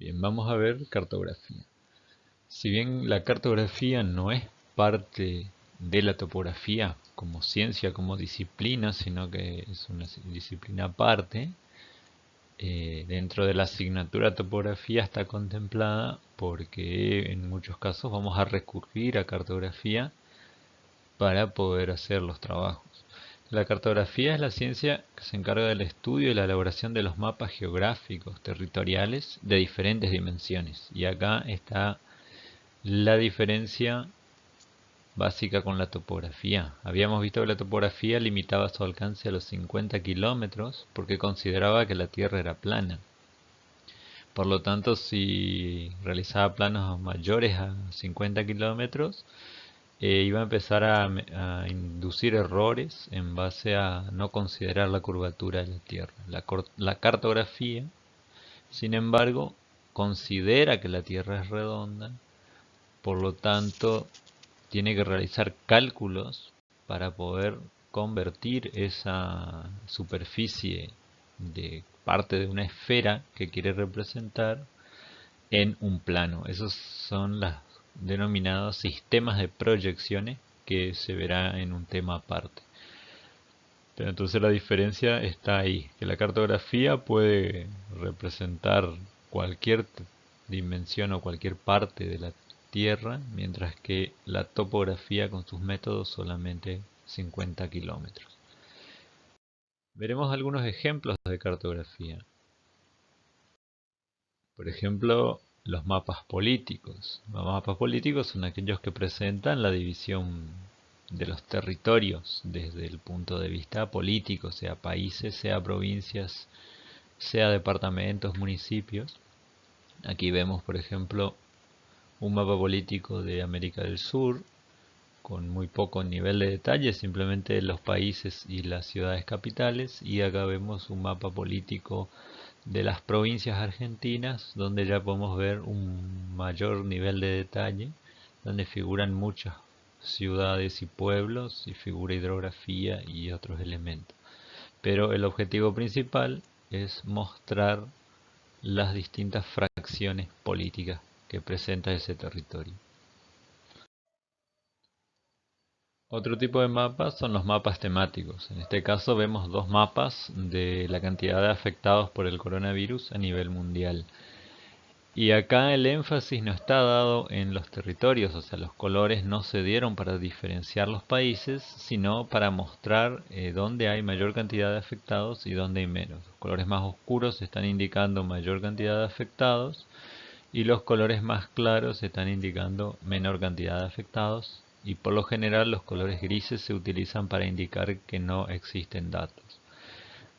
Bien, vamos a ver cartografía. Si bien la cartografía no es parte de la topografía como ciencia, como disciplina, sino que es una disciplina aparte, dentro de la asignatura topografía está contemplada porque en muchos casos vamos a recurrir a cartografía para poder hacer los trabajos. La cartografía es la ciencia que se encarga del estudio y la elaboración de los mapas geográficos territoriales de diferentes dimensiones. Y acá está la diferencia básica con la topografía. Habíamos visto que la topografía limitaba su alcance a los 50 kilómetros porque consideraba que la Tierra era plana. Por lo tanto, si realizaba planos mayores a 50 kilómetros, iba a empezar a inducir errores en base a no considerar la curvatura de la Tierra. La cartografía, sin embargo, considera que la Tierra es redonda, por lo tanto, tiene que realizar cálculos para poder convertir esa superficie de parte de una esfera que quiere representar en un plano. Esos son los denominados sistemas de proyecciones que se verá en un tema aparte. Pero entonces la diferencia está ahí, que la cartografía puede representar cualquier dimensión o cualquier parte de la Tierra, mientras que la topografía con sus métodos solamente 50 kilómetros. Veremos algunos ejemplos de cartografía. Por ejemplo, los mapas políticos. Los mapas políticos son aquellos que presentan la división de los territorios desde el punto de vista político, sea países, sea provincias, sea departamentos, municipios. Aquí vemos, por ejemplo, un mapa político de América del Sur con muy poco nivel de detalle, simplemente los países y las ciudades capitales. Y acá vemos un mapa político de las provincias argentinas, donde ya podemos ver un mayor nivel de detalle, donde figuran muchas ciudades y pueblos, y figura hidrografía y otros elementos. Pero el objetivo principal es mostrar las distintas fracciones políticas que presenta ese territorio. Otro tipo de mapas son los mapas temáticos. En este caso vemos dos mapas de la cantidad de afectados por el coronavirus a nivel mundial. Y acá el énfasis no está dado en los territorios, o sea, los colores no se dieron para diferenciar los países, sino para mostrar dónde hay mayor cantidad de afectados y dónde hay menos. Los colores más oscuros están indicando mayor cantidad de afectados y los colores más claros están indicando menor cantidad de afectados, y por lo general los colores grises se utilizan para indicar que no existen datos.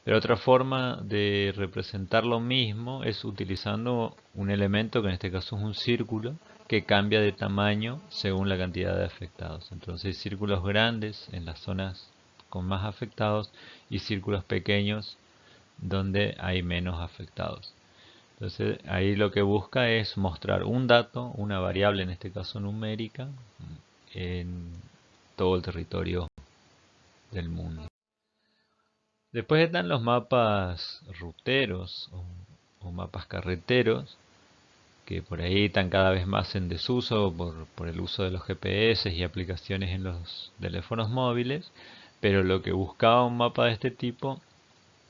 Pero otra forma de representar lo mismo es utilizando un elemento que en este caso es un círculo que cambia de tamaño según la cantidad de afectados. Entonces hay círculos grandes en las zonas con más afectados y círculos pequeños donde hay menos afectados. Entonces ahí lo que busca es mostrar un dato, una variable en este caso numérica, en todo el territorio del mundo. Después están los mapas ruteros o mapas carreteros, que por ahí están cada vez más en desuso por el uso de los GPS y aplicaciones en los teléfonos móviles, pero lo que buscaba un mapa de este tipo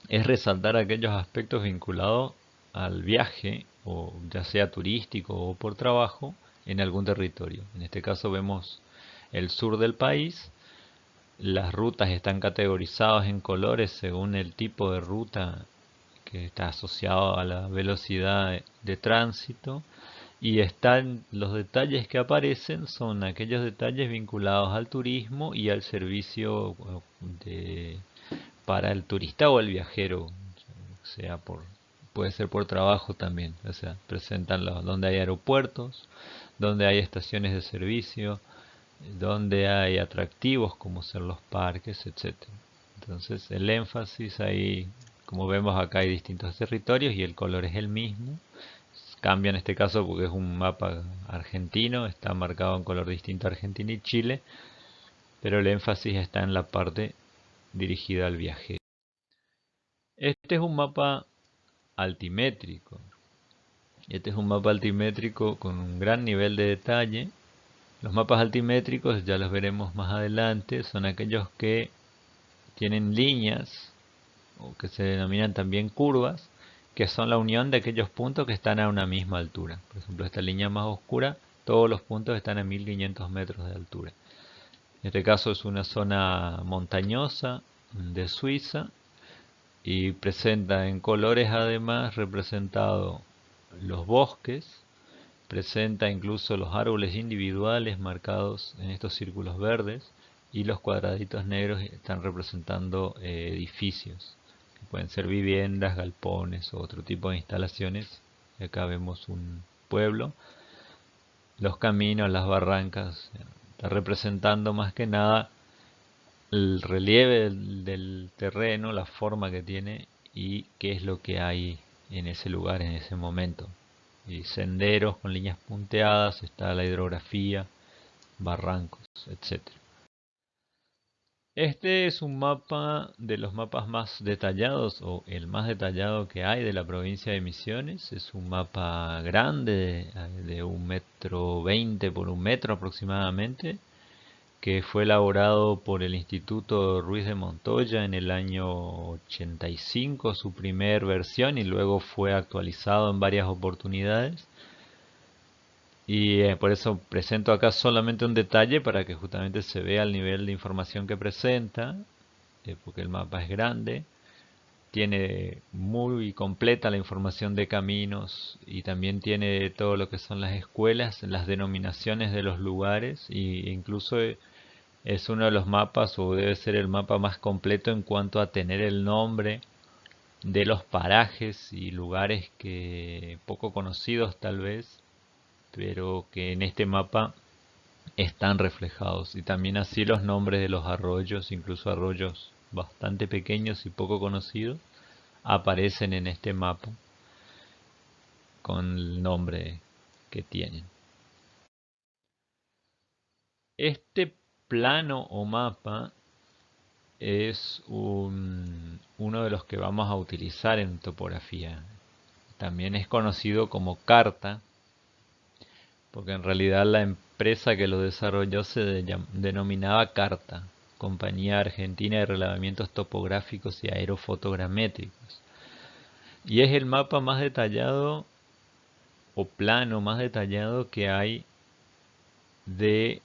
es resaltar aquellos aspectos vinculados al viaje, o ya sea turístico o por trabajo, en algún territorio. En este caso vemos el sur del país. Las rutas están categorizadas en colores según el tipo de ruta que está asociado a la velocidad de tránsito, y están los detalles que aparecen son aquellos detalles vinculados al turismo y al servicio de, para el turista o el viajero, sea puede ser por trabajo también. O sea, presentan donde hay aeropuertos, donde hay estaciones de servicio, donde hay atractivos como ser los parques, etcétera. Entonces el énfasis ahí, como vemos acá, hay distintos territorios y el color es el mismo. Cambia en este caso porque es un mapa argentino, está marcado en color distinto a Argentina y Chile, pero el énfasis está en la parte dirigida al viajero. Este es un mapa altimétrico. Este es un mapa altimétrico con un gran nivel de detalle. Los mapas altimétricos, ya los veremos más adelante, son aquellos que tienen líneas, o que se denominan también curvas, que son la unión de aquellos puntos que están a una misma altura. Por ejemplo, esta línea más oscura, todos los puntos están a 1500 metros de altura. En este caso es una zona montañosa de Suiza y presenta en colores además representado los bosques, presenta incluso los árboles individuales marcados en estos círculos verdes, y los cuadraditos negros están representando edificios, que pueden ser viviendas, galpones o otro tipo de instalaciones. Y acá vemos un pueblo, los caminos, las barrancas, está representando más que nada el relieve del terreno, la forma que tiene y qué es lo que hay en ese lugar en ese momento. Y senderos con líneas punteadas, está la hidrografía, barrancos, etcétera. Este es un mapa de los mapas más detallados, o el más detallado que hay de la provincia de Misiones. Es un mapa grande, de 1,20 m por 1 m aproximadamente, que fue elaborado por el Instituto Ruiz de Montoya en el año 85, su primer versión, y luego fue actualizado en varias oportunidades. Y por eso presento acá solamente un detalle para que justamente se vea el nivel de información que presenta, porque el mapa es grande, tiene muy completa la información de caminos y también tiene todo lo que son las escuelas, las denominaciones de los lugares, e incluso es uno de los mapas, o debe ser el mapa más completo en cuanto a tener el nombre de los parajes y lugares que poco conocidos tal vez, pero que en este mapa están reflejados, y también así los nombres de los arroyos, incluso arroyos bastante pequeños y poco conocidos, aparecen en este mapa con el nombre que tienen. Este plano o mapa es uno de los que vamos a utilizar en topografía. También es conocido como carta, porque en realidad la empresa que lo desarrolló se denominaba Carta, Compañía Argentina de Relevamientos Topográficos y Aerofotogramétricos. Y es el mapa más detallado, o plano más detallado, que hay de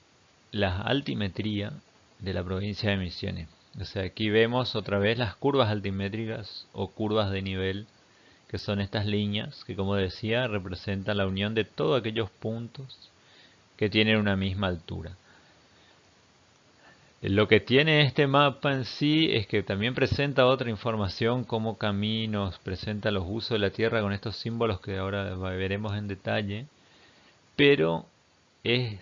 la altimetría de la provincia de Misiones. O sea, aquí vemos otra vez las curvas altimétricas o curvas de nivel, que son estas líneas que, como decía, representan la unión de todos aquellos puntos que tienen una misma altura. Lo que tiene este mapa en sí es que también presenta otra información como caminos, presenta los usos de la tierra con estos símbolos que ahora veremos en detalle, pero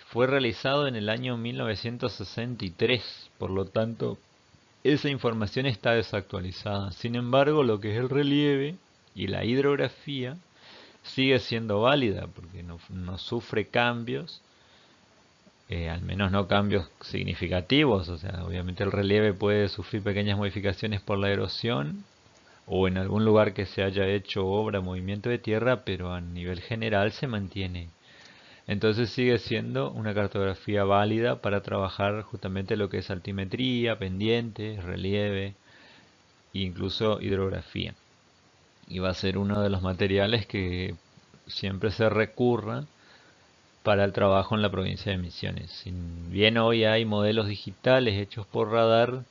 fue realizado en el año 1963, por lo tanto esa información está desactualizada. Sin embargo, lo que es el relieve y la hidrografía sigue siendo válida porque no sufre cambios, al menos no cambios significativos. O sea, obviamente el relieve puede sufrir pequeñas modificaciones por la erosión o en algún lugar que se haya hecho obra, movimiento de tierra, pero a nivel general se mantiene. Entonces sigue siendo una cartografía válida para trabajar justamente lo que es altimetría, pendientes, relieve e incluso hidrografía. Y va a ser uno de los materiales que siempre se recurra para el trabajo en la provincia de Misiones. Si bien hoy hay modelos digitales hechos por radar,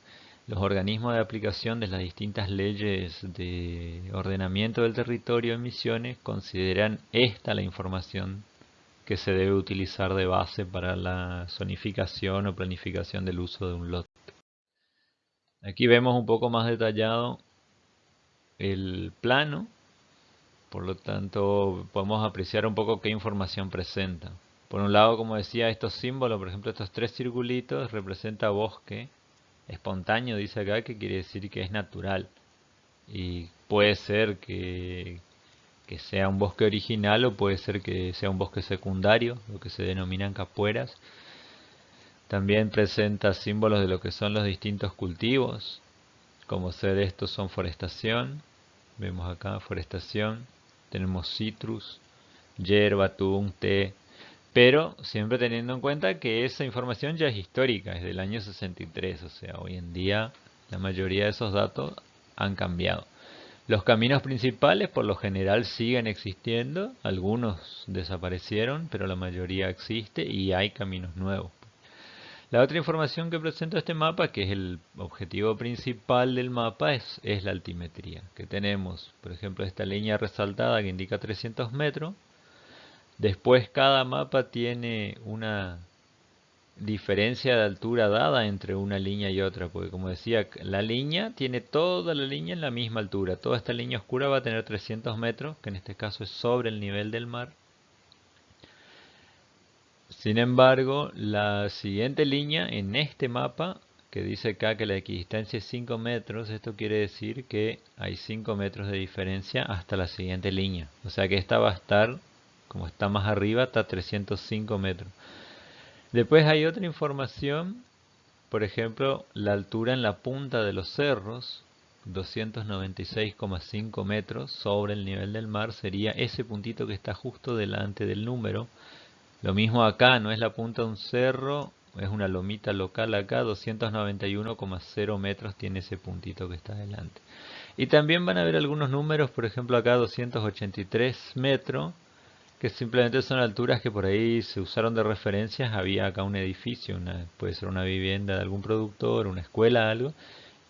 los organismos de aplicación de las distintas leyes de ordenamiento del territorio en Misiones consideran esta la información que se debe utilizar de base para la zonificación o planificación del uso de un lote. Aquí vemos un poco más detallado el plano, por lo tanto podemos apreciar un poco qué información presenta. Por un lado, como decía, estos símbolos, por ejemplo estos 3 circulitos, representa bosque espontáneo, dice acá, que quiere decir que es natural. Y puede ser que sea un bosque original, o puede ser que sea un bosque secundario, lo que se denominan capueras. También presenta símbolos de lo que son los distintos cultivos, como ser estos son forestación, vemos acá forestación, tenemos citrus, yerba, tung, té, pero siempre teniendo en cuenta que esa información ya es histórica, es del año 63, o sea, hoy en día la mayoría de esos datos han cambiado. Los caminos principales por lo general siguen existiendo, algunos desaparecieron, pero la mayoría existe y hay caminos nuevos. La otra información que presenta este mapa, que es el objetivo principal del mapa, es la altimetría. Que tenemos, por ejemplo, esta línea resaltada que indica 300 metros. Después cada mapa tiene una diferencia de altura dada entre una línea y otra, porque como decía, la línea tiene toda la línea en la misma altura. Toda esta línea oscura va a tener 300 metros, que en este caso es sobre el nivel del mar. Sin embargo, la siguiente línea en este mapa, que dice acá que la equidistancia es 5 metros, esto quiere decir que hay 5 metros de diferencia hasta la siguiente línea. O sea que esta va a estar, como está más arriba, está a 305 metros. Después hay otra información, por ejemplo, la altura en la punta de los cerros, 296,5 metros sobre el nivel del mar, sería ese puntito que está justo delante del número. Lo mismo acá, no es la punta de un cerro, es una lomita local acá, 291,0 metros tiene ese puntito que está delante. Y también van a ver algunos números, por ejemplo acá 283 metros, que simplemente son alturas que por ahí se usaron de referencias. Había acá un edificio, puede ser una vivienda de algún productor, una escuela, algo,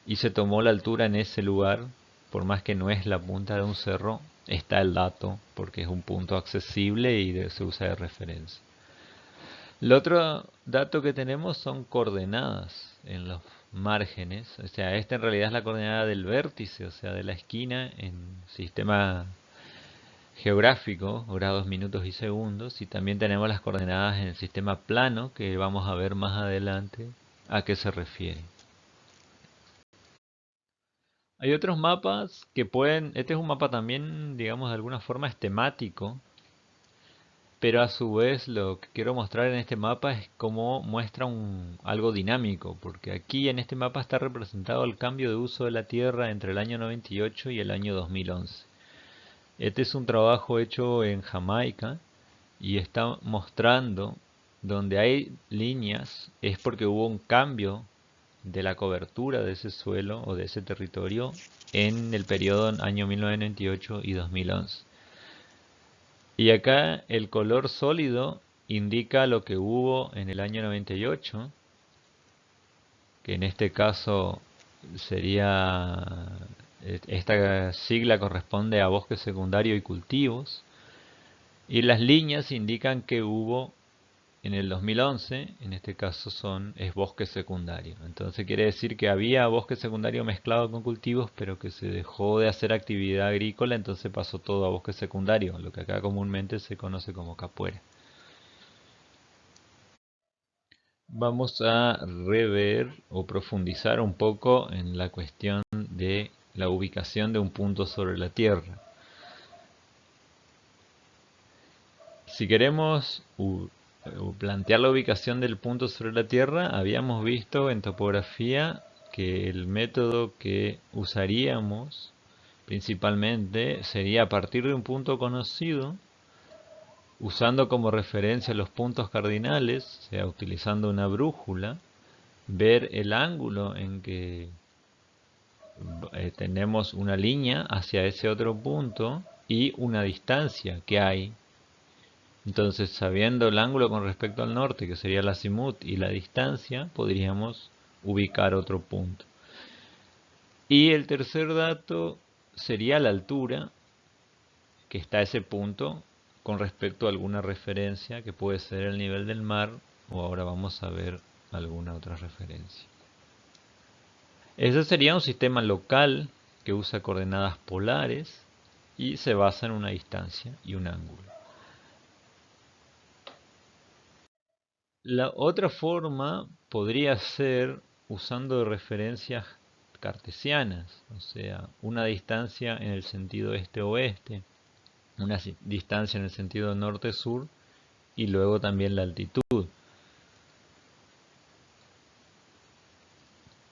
y se tomó la altura en ese lugar, por más que no es la punta de un cerro, está el dato, porque es un punto accesible y se usa de referencia. El otro dato que tenemos son coordenadas en los márgenes, o sea, esta en realidad es la coordenada del vértice, o sea, de la esquina en sistema geográfico, grados, minutos y segundos, y también tenemos las coordenadas en el sistema plano, que vamos a ver más adelante a qué se refiere. Hay otros mapas que pueden, este es un mapa también, digamos, de alguna forma es temático, pero a su vez lo que quiero mostrar en este mapa es cómo muestra algo dinámico, porque aquí en este mapa está representado el cambio de uso de la Tierra entre el año 98 y el año 2011. Este es un trabajo hecho en Jamaica y está mostrando donde hay líneas es porque hubo un cambio de la cobertura de ese suelo o de ese territorio en el periodo año 1998 y 2011. Y acá el color sólido indica lo que hubo en el año 98, que en este caso sería, esta sigla corresponde a bosque secundario y cultivos, y las líneas indican que hubo en el 2011, en este caso es bosque secundario. Entonces quiere decir que había bosque secundario mezclado con cultivos, pero que se dejó de hacer actividad agrícola, entonces pasó todo a bosque secundario, lo que acá comúnmente se conoce como capuera. Vamos a rever o profundizar un poco en la cuestión de la ubicación de un punto sobre la Tierra. Si queremos plantear la ubicación del punto sobre la Tierra, habíamos visto en topografía que el método que usaríamos principalmente sería a partir de un punto conocido, usando como referencia los puntos cardinales, o sea, utilizando una brújula, ver el ángulo en que tenemos una línea hacia ese otro punto y una distancia que hay. Entonces, sabiendo el ángulo con respecto al norte, que sería el azimut, y la distancia, podríamos ubicar otro punto. Y el tercer dato sería la altura que está ese punto con respecto a alguna referencia, que puede ser el nivel del mar, o ahora vamos a ver alguna otra referencia. Ese sería un sistema local que usa coordenadas polares y se basa en una distancia y un ángulo. La otra forma podría ser usando referencias cartesianas, o sea, una distancia en el sentido este-oeste, una distancia en el sentido norte-sur y luego también la altitud.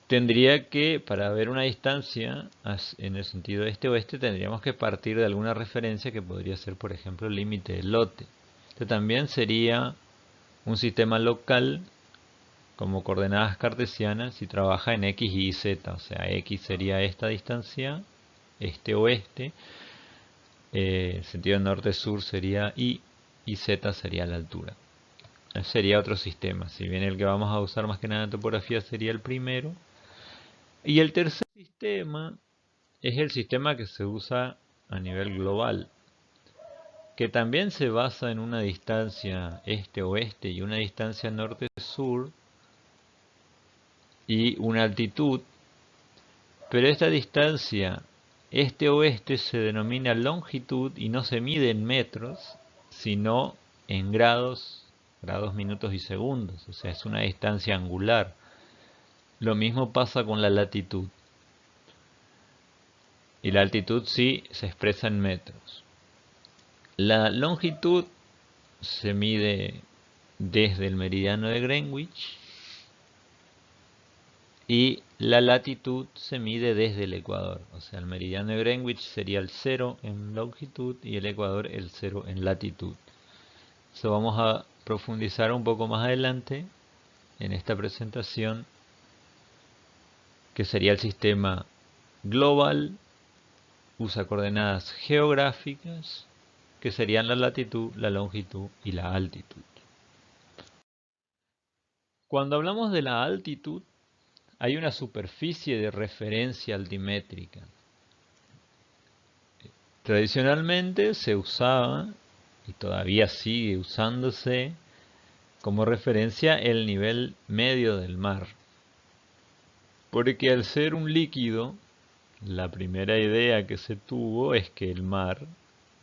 tendría que, para ver una distancia en el sentido este-oeste, tendríamos que partir de alguna referencia que podría ser, por ejemplo, el límite del lote. Este también sería un sistema local como coordenadas cartesianas y trabaja en x, y z. O sea, x sería esta distancia, este-oeste. El sentido norte-sur sería y z sería la altura. Sería otro sistema. Si bien el que vamos a usar más que nada en topografía sería el primero. Y el tercer sistema es el sistema que se usa a nivel global, que también se basa en una distancia este-oeste y una distancia norte-sur y una altitud, pero esta distancia este-oeste se denomina longitud y no se mide en metros, sino en grados, minutos y segundos, o sea, es una distancia angular. Lo mismo pasa con la latitud. Y la altitud sí se expresa en metros. La longitud se mide desde el meridiano de Greenwich y la latitud se mide desde el ecuador. O sea, el meridiano de Greenwich sería el 0 en longitud y el ecuador el 0 en latitud. Eso vamos a profundizar un poco más adelante en esta presentación, que sería el sistema global, usa coordenadas geográficas, que serían la latitud, la longitud y la altitud. Cuando hablamos de la altitud, hay una superficie de referencia altimétrica. Tradicionalmente se usaba, y todavía sigue usándose, como referencia el nivel medio del mar. Porque al ser un líquido, la primera idea que se tuvo es que el mar,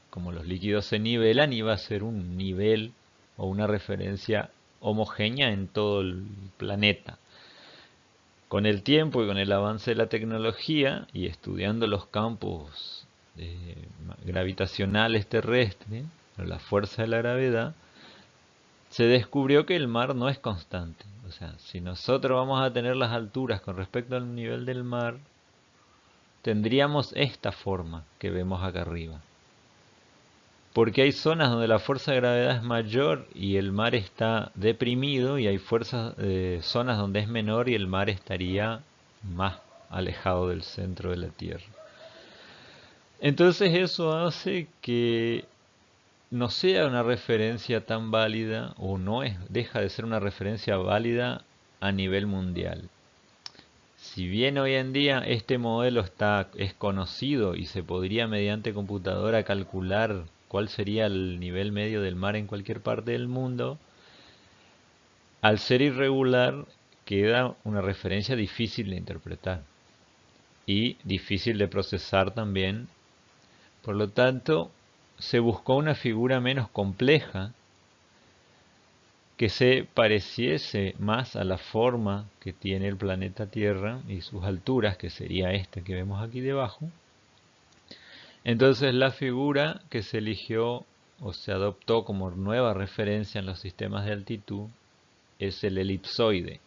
como los líquidos se nivelan, iba a ser un nivel o una referencia homogénea en todo el planeta. Con el tiempo y con el avance de la tecnología y estudiando los campos gravitacionales terrestres, la fuerza de la gravedad, se descubrió que el mar no es constante. O sea, si nosotros vamos a tener las alturas con respecto al nivel del mar, tendríamos esta forma que vemos acá arriba. Porque hay zonas donde la fuerza de gravedad es mayor y el mar está deprimido, y hay zonas donde es menor y el mar estaría más alejado del centro de la Tierra. Entonces eso hace que no sea una referencia tan válida, o deja de ser una referencia válida a nivel mundial. Si bien hoy en día este modelo es conocido y se podría mediante computadora calcular cuál sería el nivel medio del mar en cualquier parte del mundo, al ser irregular queda una referencia difícil de interpretar y difícil de procesar también. Por lo tanto, se buscó una figura menos compleja que se pareciese más a la forma que tiene el planeta Tierra y sus alturas, que sería esta que vemos aquí debajo. Entonces la figura que se eligió o se adoptó como nueva referencia en los sistemas de altitud es el elipsoide,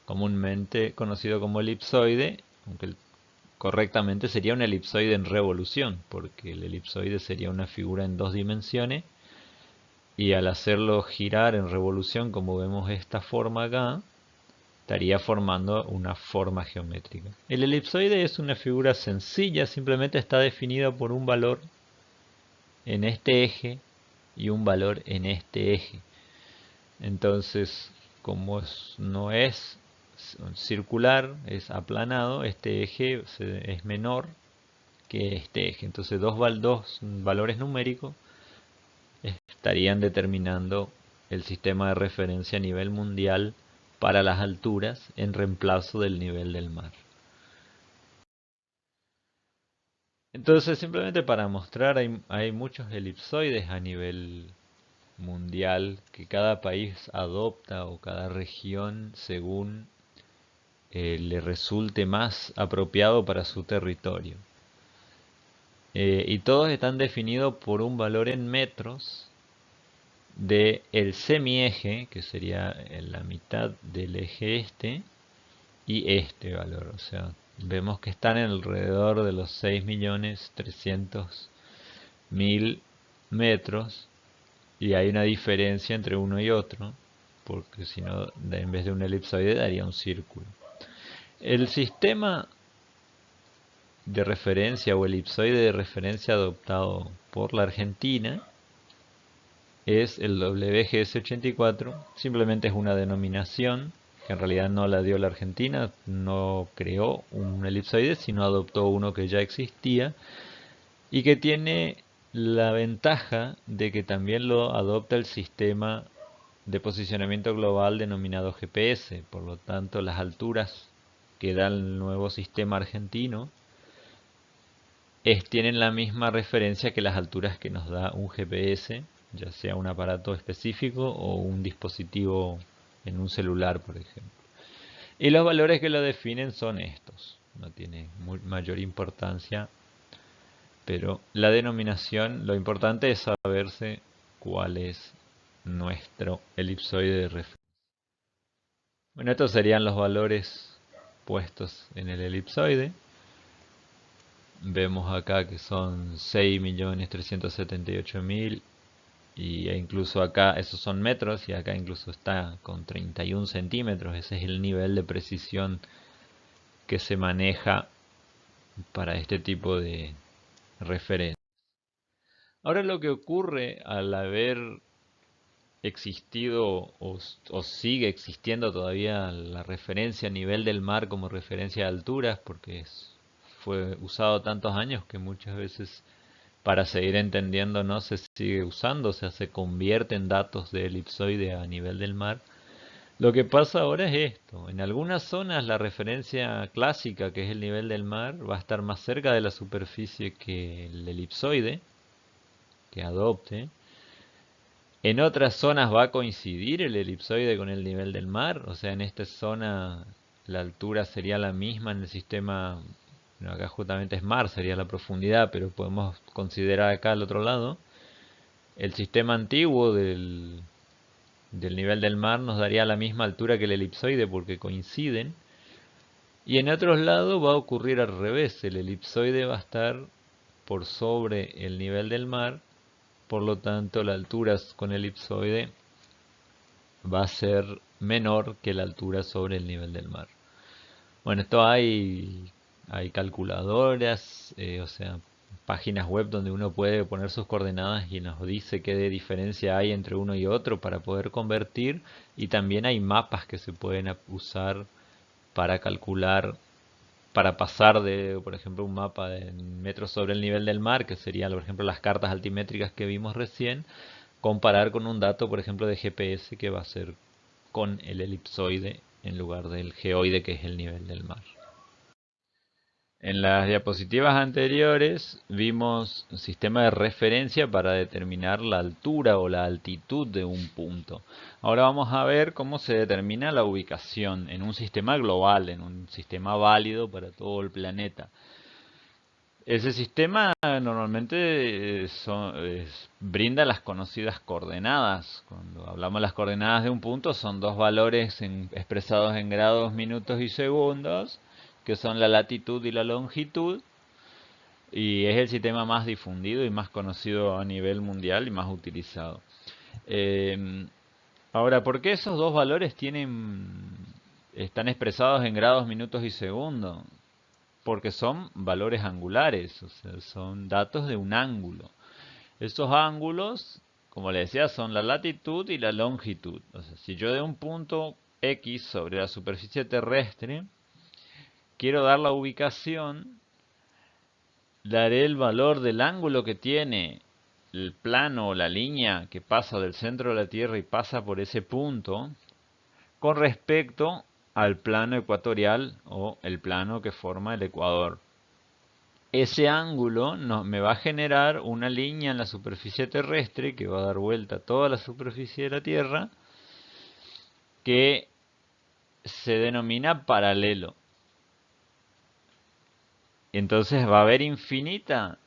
comúnmente conocido como elipsoide, aunque correctamente sería un elipsoide en revolución, porque el elipsoide sería una figura en 2 dimensiones, y al hacerlo girar en revolución, como vemos esta forma acá, estaría formando una forma geométrica. El elipsoide es una figura sencilla, simplemente está definida por un valor en este eje y un valor en este eje. Entonces, como no es circular, es aplanado, este eje es menor que este eje. Entonces dos valores numéricos estarían determinando el sistema de referencia a nivel mundial para las alturas en reemplazo del nivel del mar. Entonces, simplemente para mostrar, hay muchos elipsoides a nivel mundial que cada país adopta, o cada región, según le resulte más apropiado para su territorio. Y todos están definidos por un valor en metros de el semieje, que sería en la mitad del eje este, y este valor. O sea, vemos que están alrededor de los 6.300.000 metros y hay una diferencia entre uno y otro, porque si no, en vez de un elipsoide daría un círculo. El sistema de referencia o elipsoide de referencia adoptado por la Argentina es el WGS84, simplemente es una denominación que en realidad no la dio la Argentina, no creó un elipsoide, sino adoptó uno que ya existía y que tiene la ventaja de que también lo adopta el sistema de posicionamiento global denominado GPS. Por lo tanto, las alturas que da el nuevo sistema argentino tienen la misma referencia que las alturas que nos da un GPS, ya sea un aparato específico o un dispositivo en un celular, por ejemplo. Y los valores que lo definen son estos. No tiene mayor importancia, pero la denominación, lo importante es saberse cuál es nuestro elipsoide de referencia. Bueno, estos serían los valores puestos en el elipsoide. Vemos acá que son 6.378.000 e incluso acá, esos son metros y acá incluso está con 31 centímetros. Ese es el nivel de precisión que se maneja para este tipo de referencia. Ahora lo que ocurre al haber existido o sigue existiendo todavía la referencia a nivel del mar como referencia de alturas, porque fue usado tantos años que muchas veces para seguir entendiendo no se sigue usando, o sea, se convierte en datos de elipsoide a nivel del mar. Lo que pasa ahora es esto: en algunas zonas la referencia clásica, que es el nivel del mar, va a estar más cerca de la superficie que el elipsoide que adopte. En otras zonas va a coincidir el elipsoide con el nivel del mar, o sea, en esta zona la altura sería la misma en el sistema, bueno, acá justamente es mar, sería la profundidad, pero podemos considerar acá al otro lado. El sistema antiguo del nivel del mar nos daría la misma altura que el elipsoide porque coinciden. Y en otros lados va a ocurrir al revés, el elipsoide va a estar por sobre el nivel del mar, por lo tanto la altura con elipsoide va a ser menor que la altura sobre el nivel del mar. Bueno, esto hay calculadoras, o sea, páginas web donde uno puede poner sus coordenadas y nos dice qué de diferencia hay entre uno y otro para poder convertir, y también hay mapas que se pueden usar para calcular, para pasar de, por ejemplo, un mapa de metros sobre el nivel del mar, que serían, por ejemplo, las cartas altimétricas que vimos recién, comparar con un dato, por ejemplo, de GPS que va a ser con el elipsoide en lugar del geoide, que es el nivel del mar. En las diapositivas anteriores vimos un sistema de referencia para determinar la altura o la altitud de un punto. Ahora vamos a ver cómo se determina la ubicación en un sistema global, en un sistema válido para todo el planeta. Ese sistema normalmente brinda las conocidas coordenadas. Cuando hablamos de las coordenadas de un punto, son dos valores expresados en grados, minutos y segundos, que son la latitud y la longitud, y es el sistema más difundido y más conocido a nivel mundial y más utilizado. Ahora, ¿por qué esos dos valores están expresados en grados, minutos y segundos? Porque son valores angulares, o sea, son datos de un ángulo. Estos ángulos, como le decía, son la latitud y la longitud. O sea, si yo de un punto X sobre la superficie terrestre quiero dar la ubicación, daré el valor del ángulo que tiene el plano o la línea que pasa del centro de la Tierra y pasa por ese punto con respecto al plano ecuatorial o el plano que forma el ecuador. Ese ángulo me va a generar una línea en la superficie terrestre que va a dar vuelta a toda la superficie de la Tierra, que se denomina paralelo. Entonces va a haber infinita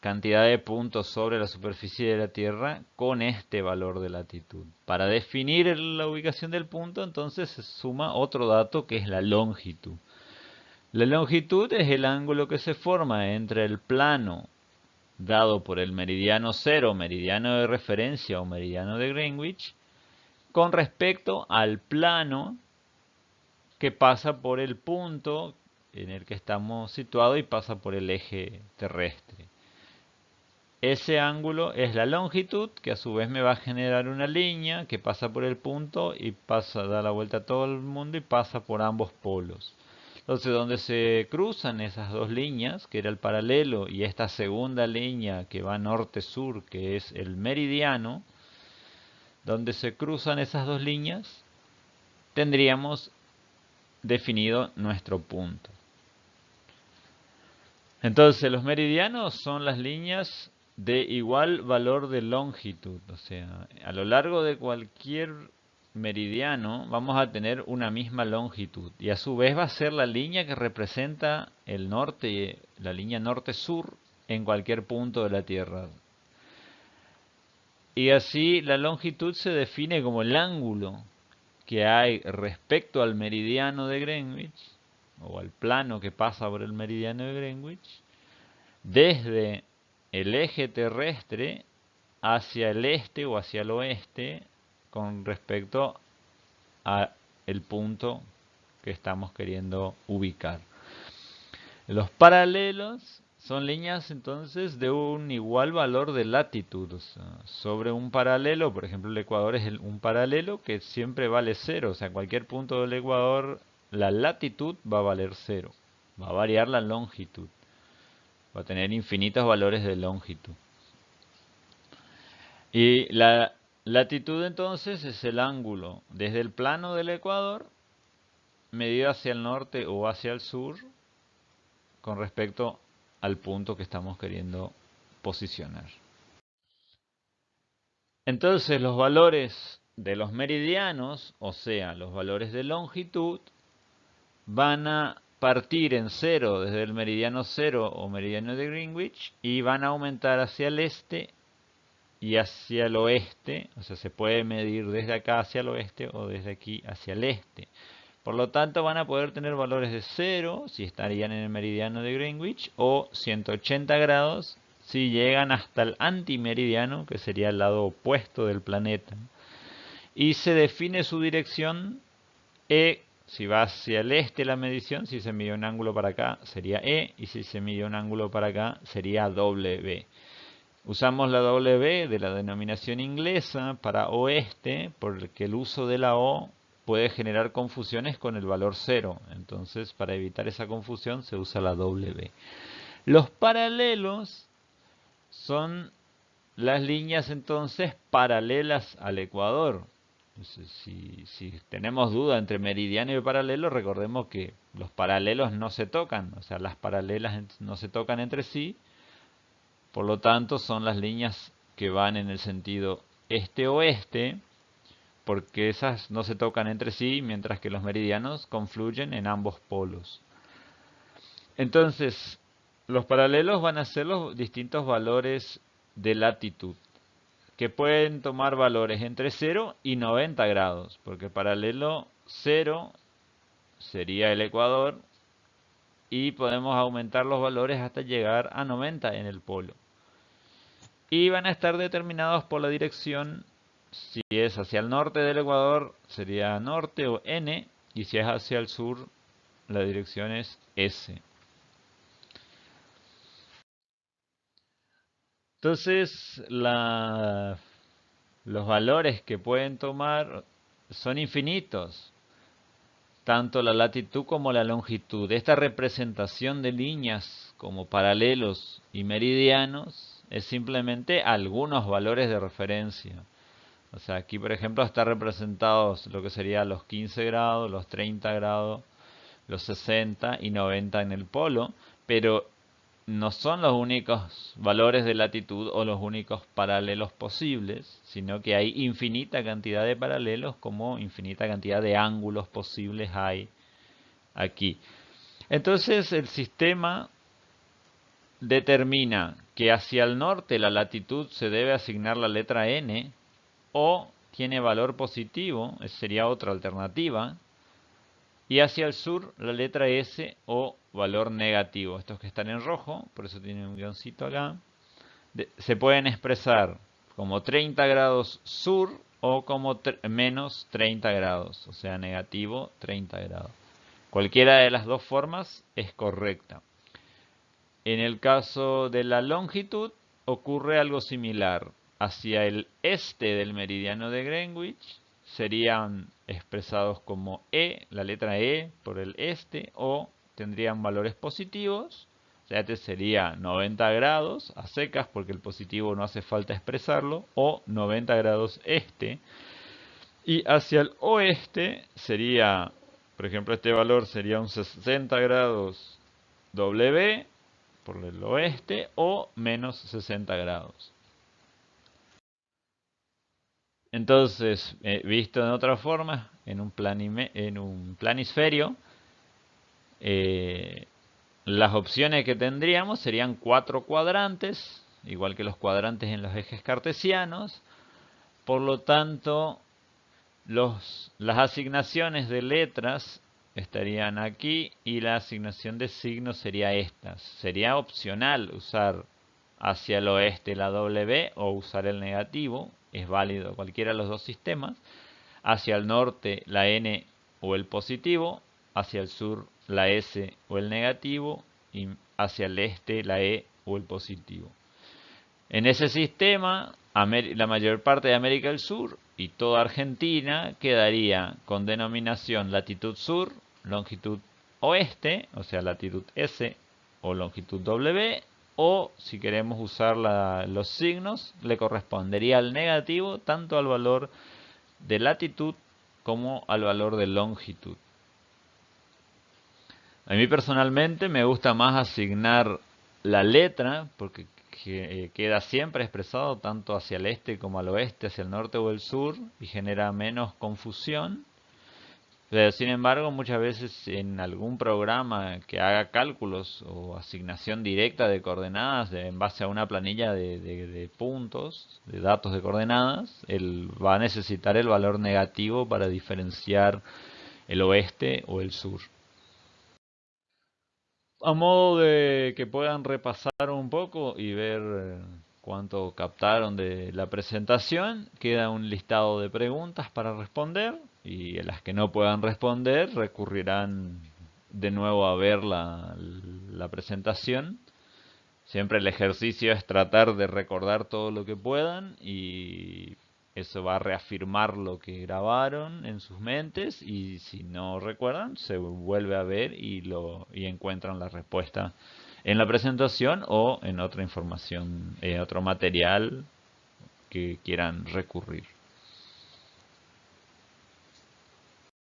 cantidad de puntos sobre la superficie de la Tierra con este valor de latitud. Para definir la ubicación del punto, entonces se suma otro dato que es la longitud. La longitud es el ángulo que se forma entre el plano dado por el meridiano cero, meridiano de referencia o meridiano de Greenwich, con respecto al plano que pasa por el punto en el que estamos situados y pasa por el eje terrestre. Ese ángulo es la longitud, que a su vez me va a generar una línea que pasa por el punto y da la vuelta a todo el mundo y pasa por ambos polos. Entonces, donde se cruzan esas dos líneas, que era el paralelo, y esta segunda línea que va norte-sur, que es el meridiano, donde se cruzan esas dos líneas, tendríamos definido nuestro punto. Entonces, los meridianos son las líneas de igual valor de longitud. O sea, a lo largo de cualquier meridiano vamos a tener una misma longitud. Y a su vez va a ser la línea que representa el norte, la línea norte-sur en cualquier punto de la Tierra. Y así la longitud se define como el ángulo que hay respecto al meridiano de Greenwich, o al plano que pasa por el meridiano de Greenwich, desde el eje terrestre hacia el este o hacia el oeste con respecto a el punto que estamos queriendo ubicar. Los paralelos son líneas entonces de un igual valor de latitud. O sea, sobre un paralelo, por ejemplo el ecuador es un paralelo que siempre vale 0. O sea, en cualquier punto del ecuador la latitud va a valer 0. Va a variar la longitud. Va a tener infinitos valores de longitud. Y la latitud entonces es el ángulo desde el plano del ecuador medido hacia el norte o hacia el sur con respecto al punto que estamos queriendo posicionar. Entonces los valores de los meridianos, o sea, los valores de longitud, van a partir en 0 desde el meridiano 0 o meridiano de Greenwich y van a aumentar hacia el este y hacia el oeste. O sea, se puede medir desde acá hacia el oeste o desde aquí hacia el este. Por lo tanto, van a poder tener valores de 0 si estarían en el meridiano de Greenwich o 180 grados si llegan hasta el antimeridiano, que sería el lado opuesto del planeta. Y se define su dirección E. Si va hacia el este la medición, si se mide un ángulo para acá sería E, y si se mide un ángulo para acá sería W. Usamos la W de la denominación inglesa para oeste porque el uso de la O puede generar confusiones con el valor 0. Entonces, para evitar esa confusión se usa la W. Los paralelos son las líneas entonces paralelas al ecuador. Si tenemos duda entre meridiano y paralelo, recordemos que los paralelos no se tocan, o sea, las paralelas no se tocan entre sí. Por lo tanto, son las líneas que van en el sentido este-oeste, porque esas no se tocan entre sí, mientras que los meridianos confluyen en ambos polos. Entonces, los paralelos van a ser los distintos valores de latitud, que pueden tomar valores entre 0 y 90 grados, porque paralelo 0 sería el ecuador, y podemos aumentar los valores hasta llegar a 90 en el polo. Y van a estar determinados por la dirección. Si es hacia el norte del ecuador sería norte o N, y si es hacia el sur la dirección es S. Entonces los valores que pueden tomar son infinitos, tanto la latitud como la longitud. Esta representación de líneas como paralelos y meridianos es simplemente algunos valores de referencia. O sea, aquí por ejemplo está representados lo que serían los 15 grados, los 30 grados, los 60 y 90 en el polo, pero no son los únicos valores de latitud o los únicos paralelos posibles, sino que hay infinita cantidad de paralelos como infinita cantidad de ángulos posibles hay aquí. Entonces el sistema determina que hacia el norte la latitud se debe asignar la letra n, o tiene valor positivo, esa sería otra alternativa, y hacia el sur la letra S o valor negativo. Estos que están en rojo, por eso tienen un guioncito acá, se pueden expresar como 30 grados sur o como menos 30 grados, o sea, negativo 30 grados. Cualquiera de las dos formas es correcta. En el caso de la longitud ocurre algo similar. Hacia el este del meridiano de Greenwich serían expresados como E, la letra E por el este, o tendrían valores positivos. O sea, este sería 90 grados a secas porque el positivo no hace falta expresarlo, o 90 grados este. Y hacia el oeste sería, por ejemplo, este valor sería un 60 grados W por el oeste o menos 60 grados. Entonces, visto de otra forma, en un planisferio, las opciones que tendríamos serían 4 cuadrantes, igual que los cuadrantes en los ejes cartesianos. Por lo tanto, las asignaciones de letras estarían aquí y la asignación de signos sería esta. Sería opcional usar hacia el oeste la W o usar el negativo, es válido cualquiera de los dos sistemas. Hacia el norte la N o el positivo, hacia el sur la S o el negativo y hacia el este la E o el positivo. En ese sistema, la mayor parte de América del Sur y toda Argentina quedaría con denominación latitud sur, longitud oeste, o sea latitud S o longitud W, o si queremos usar los signos, le correspondería al negativo tanto al valor de latitud como al valor de longitud. A mí personalmente me gusta más asignar la letra porque queda siempre expresado tanto hacia el este como al oeste, hacia el norte o el sur y genera menos confusión. Pero sin embargo, muchas veces en algún programa que haga cálculos o asignación directa de coordenadas en base a una planilla de puntos, de datos de coordenadas, él va a necesitar el valor negativo para diferenciar el oeste o el sur. A modo de que puedan repasar un poco y ver cuánto captaron de la presentación, queda un listado de preguntas para responder y las que no puedan responder recurrirán de nuevo a ver la presentación. Siempre el ejercicio es tratar de recordar todo lo que puedan y eso va a reafirmar lo que grabaron en sus mentes y si no recuerdan se vuelve a ver y encuentran la respuesta en la presentación o en otra información, en otro material que quieran recurrir.